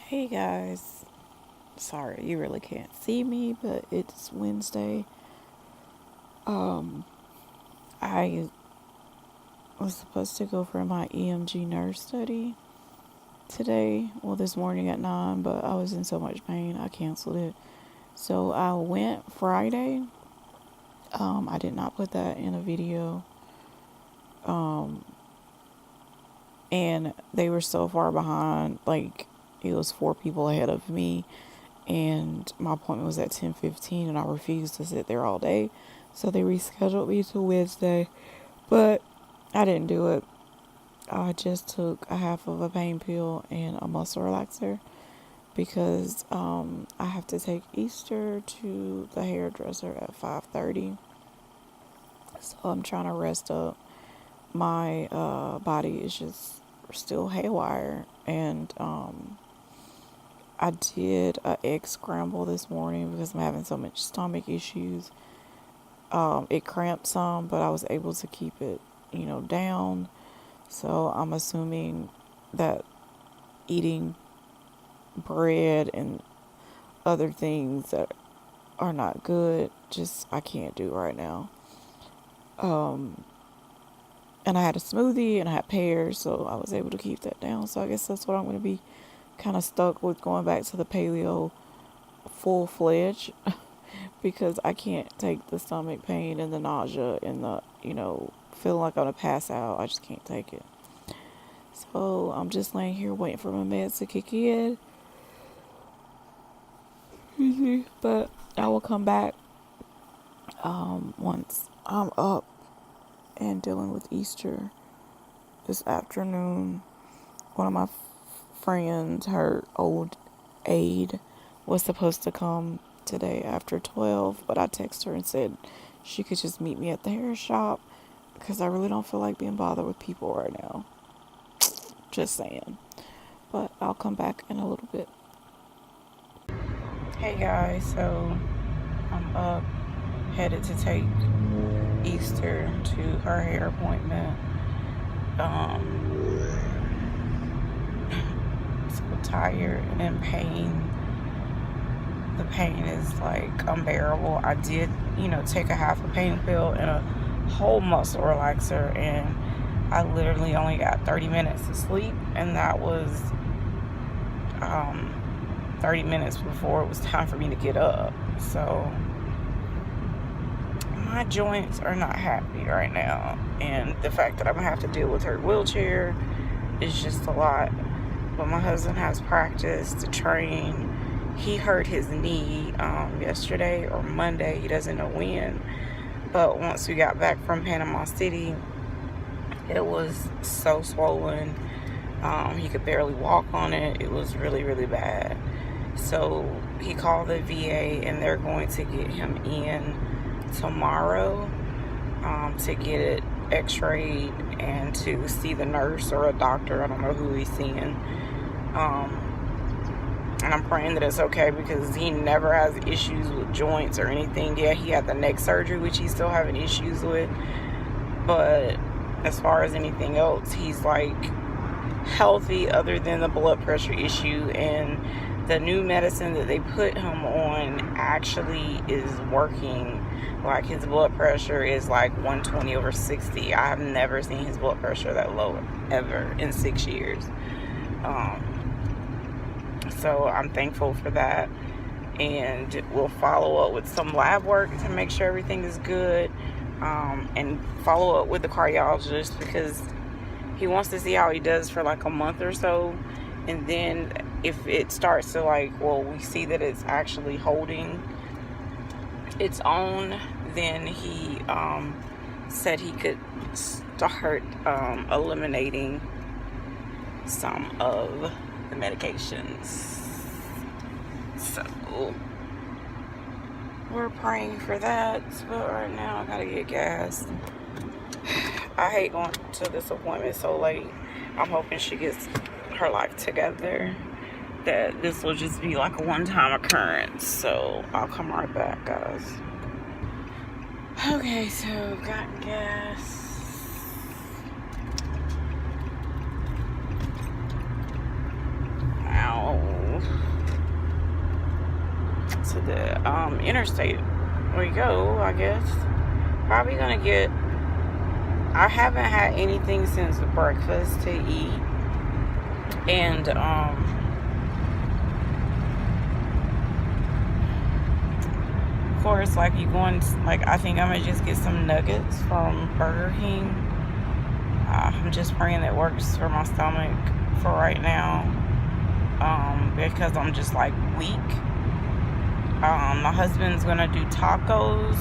Hey guys, sorry you really can't see me, but it's Wednesday. I was supposed to go for my EMG nurse study today, this morning at 9, but I was in so much pain I canceled it. So I went Friday. I did not put that in a video. And they were so far behind, like it was 4 people ahead of me. And my appointment was at 10:15, and I refused to sit there all day. So they rescheduled me to Wednesday, but I didn't do it. I just took a half of a pain pill and a muscle relaxer because I have to take Easter to the hairdresser at 5:30. So I'm trying to rest up. My body is just still haywire, and I did an egg scramble this morning because I'm having so much stomach issues. It cramped some, but I was able to keep it, down. So I'm assuming that eating bread and other things that are not good, I can't do right now. And I had a smoothie and I had pears, so I was able to keep that down. So I guess that's what I'm going to be kind of stuck with, going back to the paleo full-fledged because I can't take the stomach pain and the nausea and the, feeling like I'm going to pass out. I just can't take it. So I'm just laying here waiting for my meds to kick in. But I will come back once I'm up and dealing with Easter this afternoon. One of my friends, her old aide, was supposed to come today after 12, but I texted her and said she could just meet me at the hair shop because I really don't feel like being bothered with people right now. Just saying. But I'll come back in a little bit. Hey guys, so I'm up, headed to take Easter to her hair appointment. So tired and in pain. The pain is like unbearable. I did, take a half a pain pill and a whole muscle relaxer, and I literally only got 30 minutes of sleep, and that was 30 minutes before it was time for me to get up. So my joints are not happy right now, and the fact that I'm gonna have to deal with her wheelchair is just a lot. But my husband has practice to train. He hurt his knee yesterday or Monday. He doesn't know when. But once we got back from Panama City, it was so swollen. He could barely walk on it. It was really, really bad. So he called the VA, and they're going to get him in tomorrow to get it x-rayed and to see the nurse or a doctor. I don't know who he's seeing. And I'm praying that it's okay because he never has issues with joints or anything. Yeah, he had the neck surgery, which he's still having issues with. But as far as anything else, he's like healthy other than the blood pressure issue. And the new medicine that they put him on actually is working. Like, his blood pressure is like 120/60. I have never seen his blood pressure that low ever in 6 years. So I'm thankful for that, and we'll follow up with some lab work to make sure everything is good, and follow up with the cardiologist because he wants to see how he does for like a month or so, and then if it starts to we see that it's actually holding its own, then he said he could start eliminating some of the medications. So we're praying for that, but right now I gotta get gas. I hate going to this appointment so late. I'm hoping she gets her life together, that this will just be like a one-time occurrence. So I'll come right back, guys. Okay, so got gas. Ow. to the interstate. We go, I guess. Probably gonna get, I haven't had anything since breakfast to eat. And of course, like you going, like I think I'm gonna just get some nuggets from Burger King. I'm just praying that works for my stomach for right now, because I'm just like weak. My husband's gonna do tacos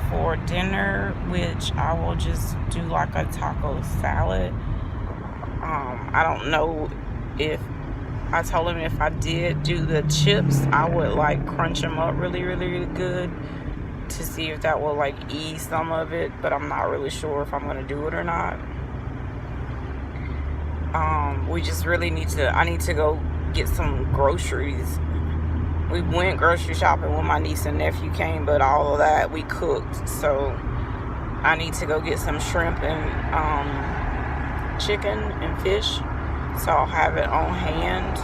for dinner, which I will just do like a taco salad. I don't know if, I told him if I did do the chips, I would like crunch them up really, really, really good to see if that will like ease some of it, but I'm not really sure if I'm gonna do it or not. We just really need to, I need to go get some groceries. We went grocery shopping when my niece and nephew came, but all of that we cooked, so I need to go get some shrimp and chicken and fish, so I'll have it on hand.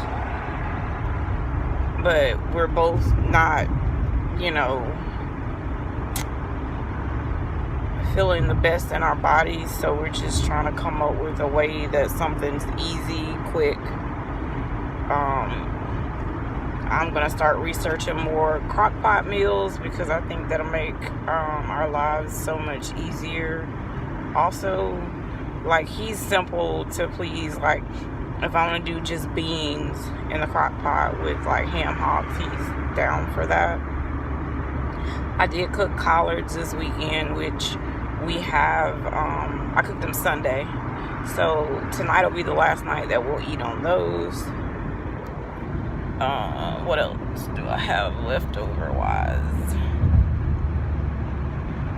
But we're both not, you know, feeling the best in our bodies, so we're just trying to come up with a way that something's easy, quick. I'm gonna start researching more crock-pot meals because I think that'll make our lives so much easier. Also, like, he's simple to please. Like, if I want to do just beans in the crock pot with like ham hocks, he's down for that. I did cook collards this weekend, which we have, I cooked them Sunday, so tonight will be the last night that we'll eat on those. What else do I have leftover wise?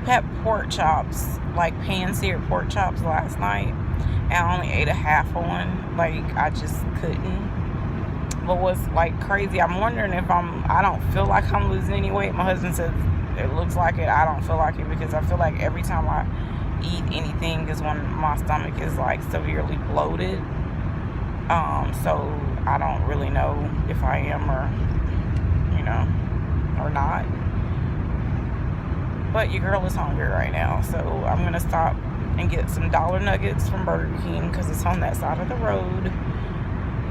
Had pork chops, like pan-seared pork chops last night, and I only ate a half one. Like, I just couldn't. But what's like crazy, I'm wondering if I don't feel like I'm losing any weight. My husband says it looks like it. I don't feel like it because I feel like every time I eat anything is when my stomach is like severely bloated. So I don't really know if I am or, you know, or not. But your girl is hungry right now, so I'm gonna stop and get some dollar nuggets from Burger King because it's on that side of the road,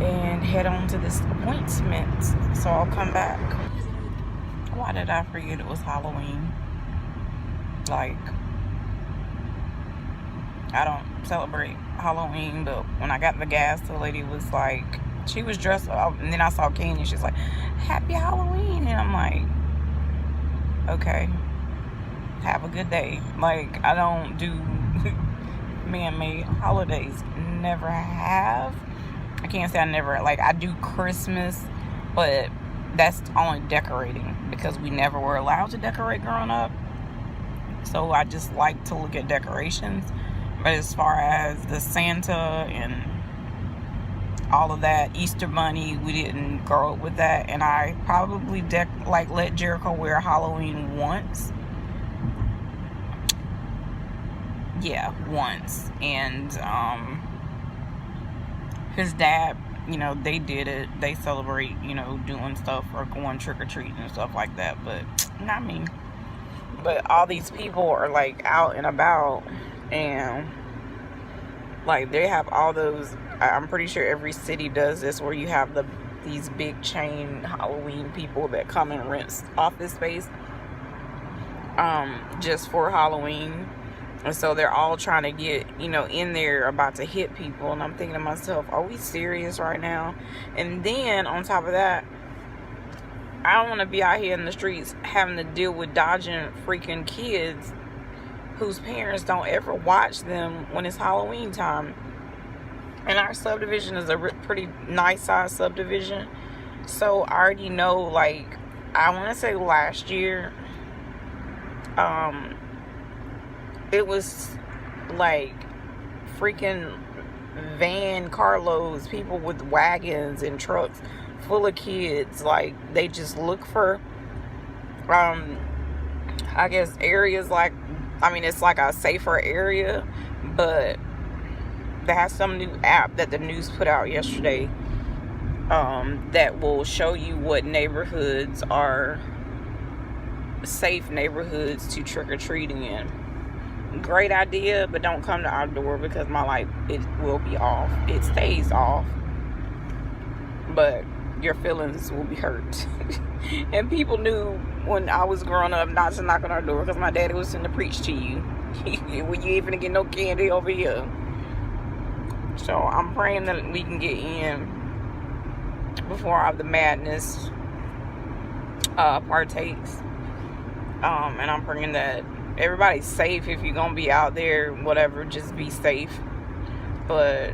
and head on to this appointment. So I'll come back. Why did I forget it was Halloween? Like, I don't celebrate Halloween, but when I got the gas, the lady was like, she was dressed up, and then I saw Kenya, she's like, happy Halloween, and I'm like, okay, have a good day. Like, I don't do man-made holidays, never have. I can't say I never, like, I do Christmas, but that's only decorating because we never were allowed to decorate growing up, so I just like to look at decorations. But as far as the Santa and all of that, Easter Bunny, we didn't grow up with that. And I probably let Jericho wear Halloween once. Yeah, once. And his dad, you know, they did it. They celebrate, you know, doing stuff or going trick-or-treating and stuff like that. But not me. But all these people are like out and about, and like they have all those, I'm pretty sure every city does this, where you have these big chain Halloween people that come and rent office space just for Halloween. And so they're all trying to get, you know, in there, about to hit people. And I'm thinking to myself, are we serious right now? And then on top of that, I don't want to be out here in the streets having to deal with dodging freaking kids whose parents don't ever watch them when it's Halloween time. And our subdivision is a pretty nice size subdivision. So I already know, like, I want to say last year, it was like freaking van carloads, people with wagons and trucks full of kids. Like, they just look for, I guess, areas like, I mean, it's like a safer area, but they have some new app that the news put out yesterday that will show you what neighborhoods are safe neighborhoods to trick-or-treating in. Great idea, but don't come to our door because my light, it will be off. It stays off, but your feelings will be hurt. And people knew when I was growing up not to knock on our door because my daddy was going to preach to you. When you even get no candy over here. So I'm praying that we can get in before the madness partakes. And I'm praying that everybody's safe. If you're gonna be out there, whatever, just be safe. But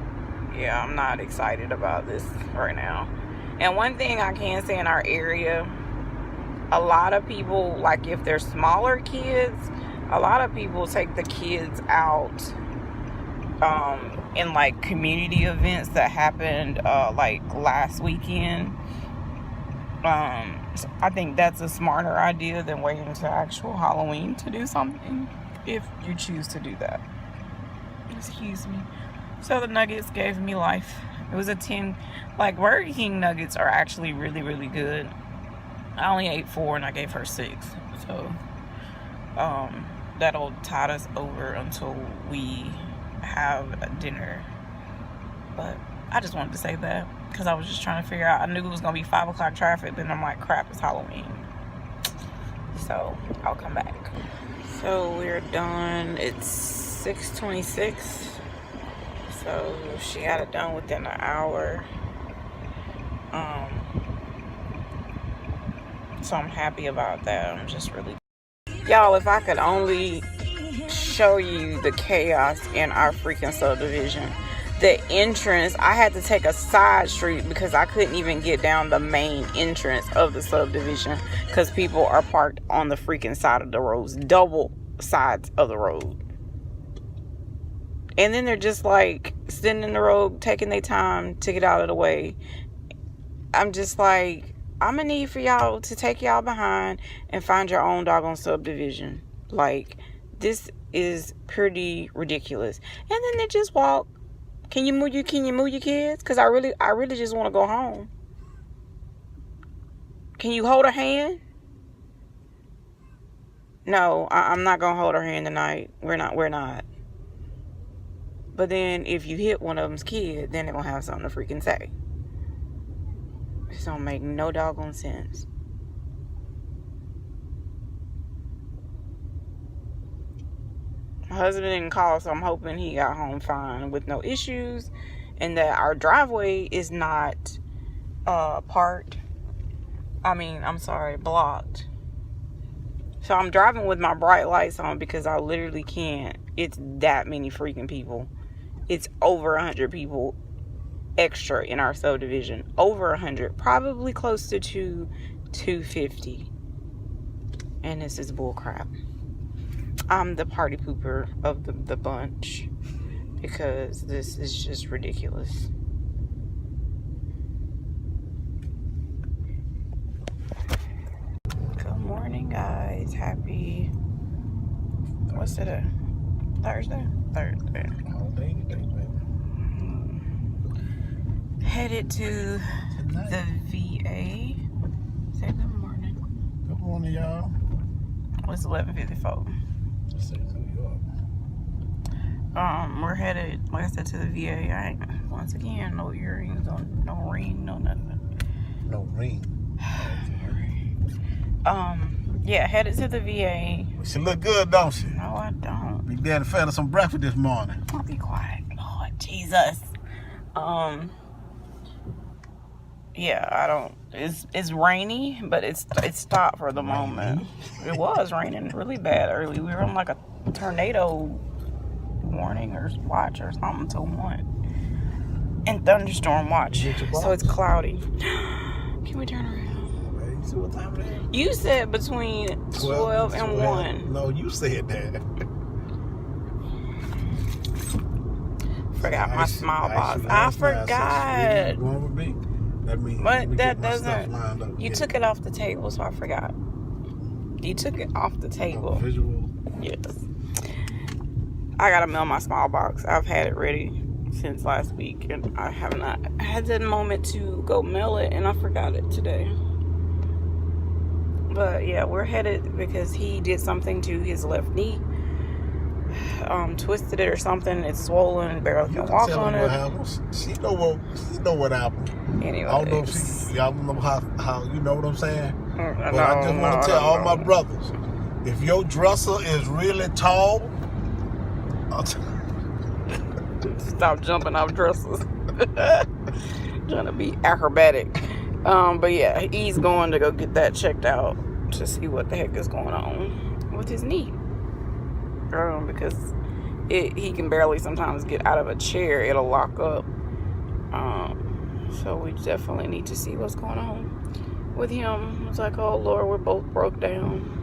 yeah, I'm not excited about this right now. And one thing I can say in our area, a lot of people, like if they're smaller kids, a lot of people take the kids out in like community events that happened like last weekend. So I think that's a smarter idea than waiting until actual Halloween to do something, if you choose to do that. Excuse me. So the nuggets gave me life. It was a 10. Like, Burger King nuggets are actually really, really good. I only ate 4 and I gave her 6. So that'll tide us over until we have dinner. But I just wanted to say that because I was just trying to figure out. I knew it was going to be 5 o'clock traffic, but I'm like, crap, it's Halloween. So I'll come back. So we're done. It's 6:26. So she got it done within an hour. So I'm happy about that. I'm just really... Y'all, if I could only show you the chaos in our freaking subdivision. The entrance, I had to take a side street because I couldn't even get down the main entrance of the subdivision because people are parked on the freaking side of the roads, double sides of the road. And then they're just like sitting in the road, taking their time to get out of the way. I'm just like, I'm gonna need for y'all to take y'all behind and find your own doggone subdivision. Like, this is pretty ridiculous. And then they just walk. Can you move your kids? Because I really just want to go home. Can you hold her hand? No, I'm not going to hold her hand tonight. We're not. But then if you hit one of them's kid, then they're going to have something to freaking say. This don't make no doggone sense. My husband didn't call, so I'm hoping he got home fine with no issues and that our driveway is not blocked. So I'm driving with my bright lights on because I literally can't. It's that many freaking people. It's over 100 people extra in our subdivision. Over 100. Probably close to 250. And this is bullcrap. I'm the party pooper of the bunch because this is just ridiculous. Good morning, guys. Happy, what's today? Thursday? Headed to the VA. Say good morning. Good morning, y'all. It's 11:54. We're headed, like I said, to the VA. Once again, no earrings, no ring, no nothing. No ring. Yeah, headed to the VA. She look good, don't she? No, I don't. Big Daddy fed her some breakfast this morning. I'll be quiet. Lord Jesus. Yeah, I don't. It's rainy, but it's stopped for the moment. It was raining really bad early. We were on like a tornado warning or watch or something till 1, and thunderstorm watch. So it's cloudy. Can we turn around? You see what time it is? You said between 12 and 1. No, you said that. Forgot my smile box. I forgot. But that doesn't. You took it off the table, so I forgot. You took it off the table. Visual. Yes. I gotta mail my small box. I've had it ready since last week, and I have not had that moment to go mail it, and I forgot it today. But yeah, we're headed because he did something to his left knee, twisted it or something. It's swollen, barely can walk on it. What happened. She know what happened. Anyway, I don't know if y'all know how you know what I'm saying. But no, I just want to tell all my brothers, if your dresser is really tall, stop jumping off dressers. Trying to be acrobatic. But yeah, he's going to go get that checked out to see what the heck is going on with his knee. Because he can barely sometimes get out of a chair. It'll lock up. So we definitely need to see what's going on with him. It's like, oh Lord, we're both broke down.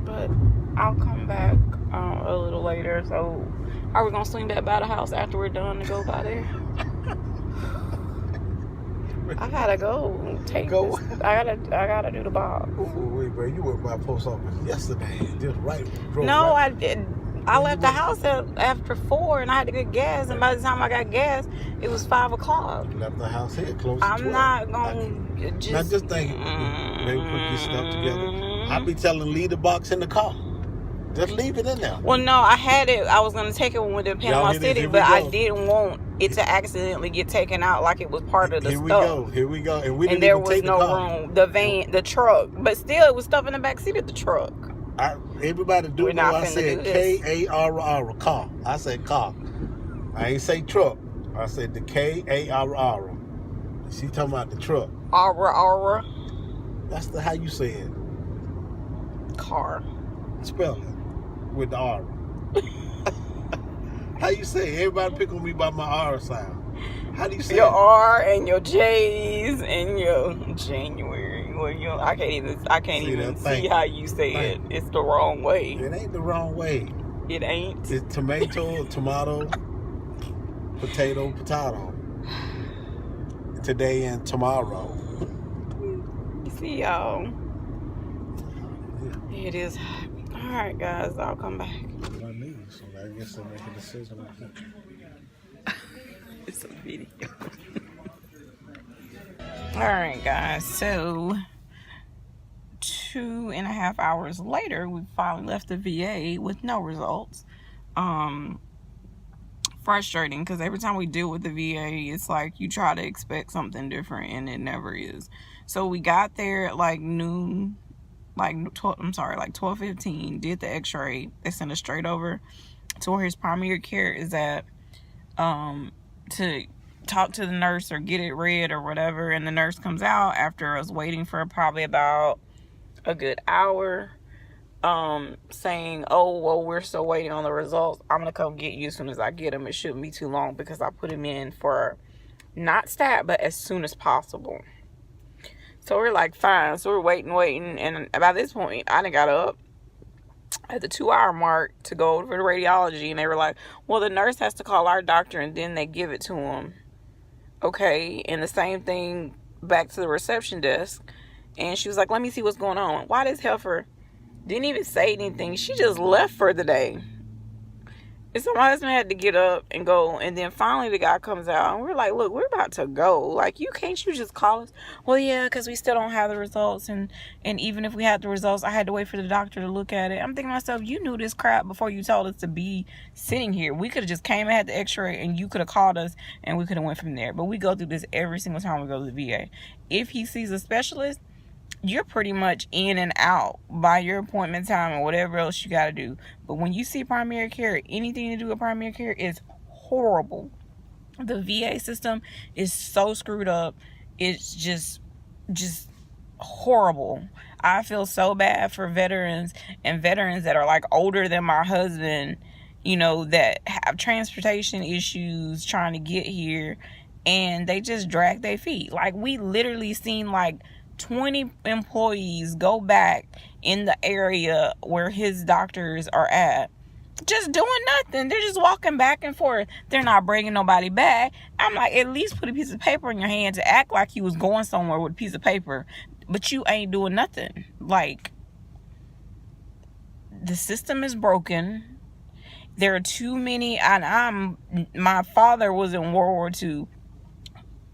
But I'll come back a little later. So are we gonna swing back by the house after we're done to go by there? I gotta go take this. I gotta do the bob. Wait, bro, you went by post office yesterday, just right. No, I did. I left the house after 4, and I had to get gas. And by the time I got gas, it was 5 o'clock. You left the house here close to 12. I'm not gonna just. Not just thinking, maybe put your stuff together. I be telling leave the box in the car. Just leave it in there. Well, no, I had it. I was gonna take it when we were in Panama City, but I didn't want it to accidentally get taken out like it was part of the stuff. Here we go. And we didn't there even was take no the car. room. The van, the truck, but still, it was stuff in the back seat of the truck. Everybody do know I said K-A-R-R, car. I said car. I ain't say truck. I said the K-A-R-R. She talking about the truck. Aura. That's how you say it. Car. Spell it with the R. How you say it? Everybody pick on me by my R sound. How do you say your it? R and your J's and your January? Well, I can't even see how you say it. It's the wrong way. It ain't the wrong way. It ain't. It's tomato, potato. Today and tomorrow. See y'all. It is. All right, guys. I'll come back. I need, so I guess I'll make a decision. It's a video. All right, guys. So 2.5 hours later, we finally left the VA with no results. Frustrating, because every time we deal with the VA, it's like you try to expect something different, and it never is. So we got there at like noon, like 12:15. Did the X-ray. They sent us straight over to where his primary care is at. To talk to the nurse or get it read or whatever, and the nurse comes out after us waiting for probably about a good hour, saying, oh, well, we're still waiting on the results. I'm gonna come get you as soon as I get them. It shouldn't be too long because I put him in for not stat, but as soon as possible. So we're like, fine. So we're waiting, and by this point I done got up at the 2-hour mark to go over to radiology, and they were like, well, the nurse has to call our doctor and then they give it to him. Okay. And the same thing back to the reception desk, and she was like, let me see what's going on. Why this heifer didn't even say anything? She just left for the day. And so my husband had to get up and go, and then finally the guy comes out, and we're like, look, we're about to go. Like, can't you just call us? Well, yeah, because we still don't have the results, and even if we had the results, I had to wait for the doctor to look at it. I'm thinking to myself, you knew this crap before you told us to be sitting here. We could have just came and had the X-ray, and you could have called us, and we could have went from there. But we go through this every single time we go to the VA. If he sees a specialist, you're pretty much in and out by your appointment time and whatever else you got to do. But when you see primary care, anything to do with primary care is horrible. The VA system is so screwed up. It's just horrible. I feel so bad for veterans and veterans that are like older than my husband, that have transportation issues trying to get here, and they just drag their feet. Like, we literally seen like 20 employees go back in the area where his doctors are at, just doing nothing. They're just walking back and forth. They're not bringing nobody back. I'm like, at least put a piece of paper in your hand to act like you was going somewhere with a piece of paper, but you ain't doing nothing. Like, the system is broken. There are too many, and my father was in World War II,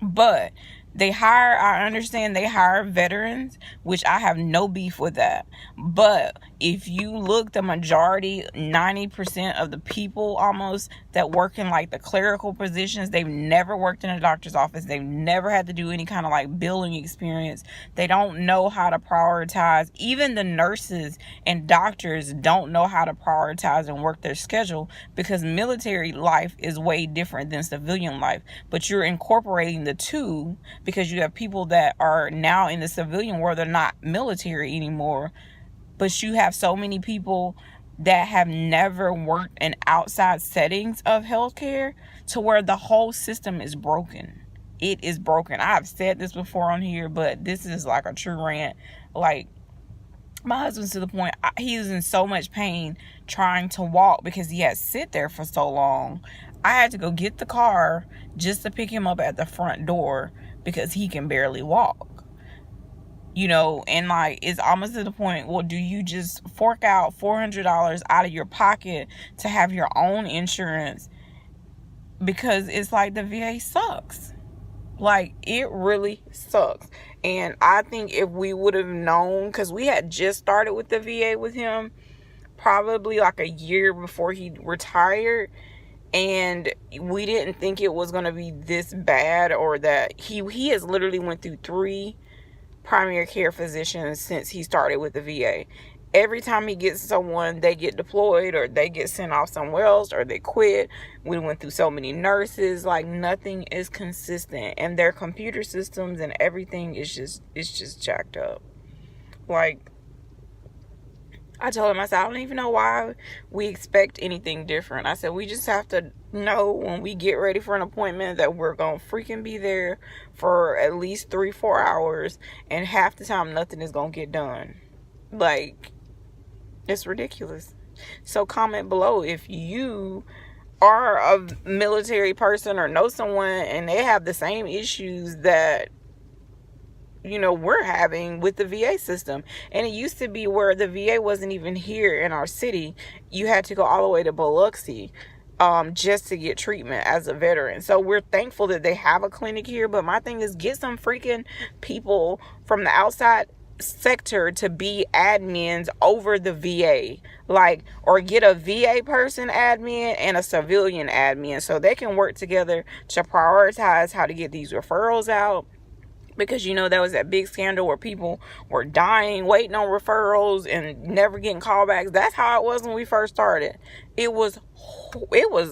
but I understand they hire veterans, which I have no beef with that. But if you look, the majority, 90% of the people almost that work in like the clerical positions, they've never worked in a doctor's office. They've never had to do any kind of like billing experience. They don't know how to prioritize. Even the nurses and doctors don't know how to prioritize and work their schedule, because military life is way different than civilian life. But you're incorporating the two, because you have people that are now in the civilian world, they're not military anymore, but you have so many people that have never worked in outside settings of healthcare, to where the whole system is broken. It is broken. I've said this before on here, but this is like a true rant. Like, my husband's to the point, he's in so much pain trying to walk because he had to sit there for so long. I had to go get the car just to pick him up at the front door because he can barely walk. You know, and like, it's almost to the point, well, do you just fork out $400 out of your pocket to have your own insurance? Because it's like, the VA sucks. Like, it really sucks. And I think if we would have known, because we had just started with the VA with him probably like a year before he retired, and we didn't think it was going to be this bad, or that he has literally went through 3 primary care physicians since he started with the VA. Every time he gets someone, they get deployed, or they get sent off somewhere else, or they quit. We went through so many nurses. Like, nothing is consistent, and their computer systems and everything is just jacked up. Like, I told him, I said, I don't even know why we expect anything different. I said, we just have to know when we get ready for an appointment that we're going to freaking be there for at least 3-4 hours, and half the time nothing is going to get done. Like, it's ridiculous. So comment below if you are a military person or know someone and they have the same issues that, you know, we're having with the VA system. And it used to be where the VA wasn't even here in our city. You had to go all the way to Biloxi just to get treatment as a veteran. So we're thankful that they have a clinic here. But my thing is, get some freaking people from the outside sector to be admins over the VA, like, or get a VA person admin and a civilian admin, so they can work together to prioritize how to get these referrals out. Because, you know, there was that big scandal where people were dying waiting on referrals and never getting callbacks. That's how it was when we first started. It was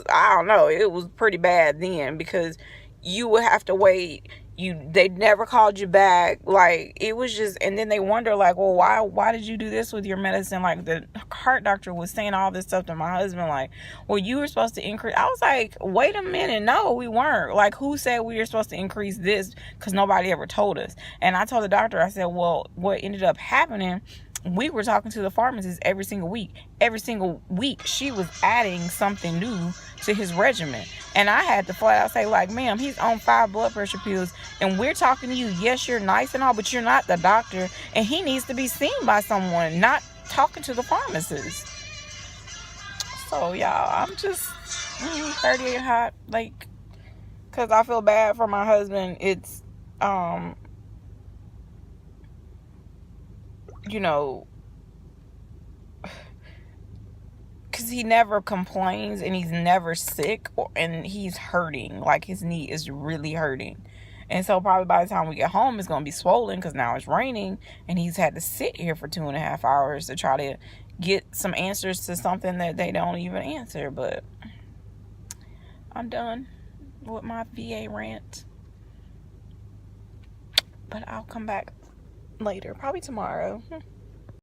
I don't know, it was pretty bad then, because you would have to wait. They never called you back. Like, it was just, and then they wonder, like, well, why did you do this with your medicine? Like, the heart doctor was saying all this stuff to my husband, like, well, you were supposed to increase. I was like, wait a minute, no, we weren't. Like, who said we were supposed to increase this? Because nobody ever told us. And I told the doctor, I said, well, what ended up happening, we were talking to the pharmacist every single week. Every single week, she was adding something new to his regimen. And I had to flat out say, like, ma'am, he's on 5 blood pressure pills, and we're talking to you. Yes, you're nice and all, but you're not the doctor, and he needs to be seen by someone, not talking to the pharmacist. So, y'all, I'm just 38 hot, like, because I feel bad for my husband. It's, you know, because he never complains, and he's never sick, and he's hurting. Like, his knee is really hurting. And so probably by the time we get home, it's going to be swollen, because now it's raining, and he's had to sit here for 2.5 hours to try to get some answers to something that they don't even answer. But I'm done with my VA rant. But I'll come back later, probably tomorrow.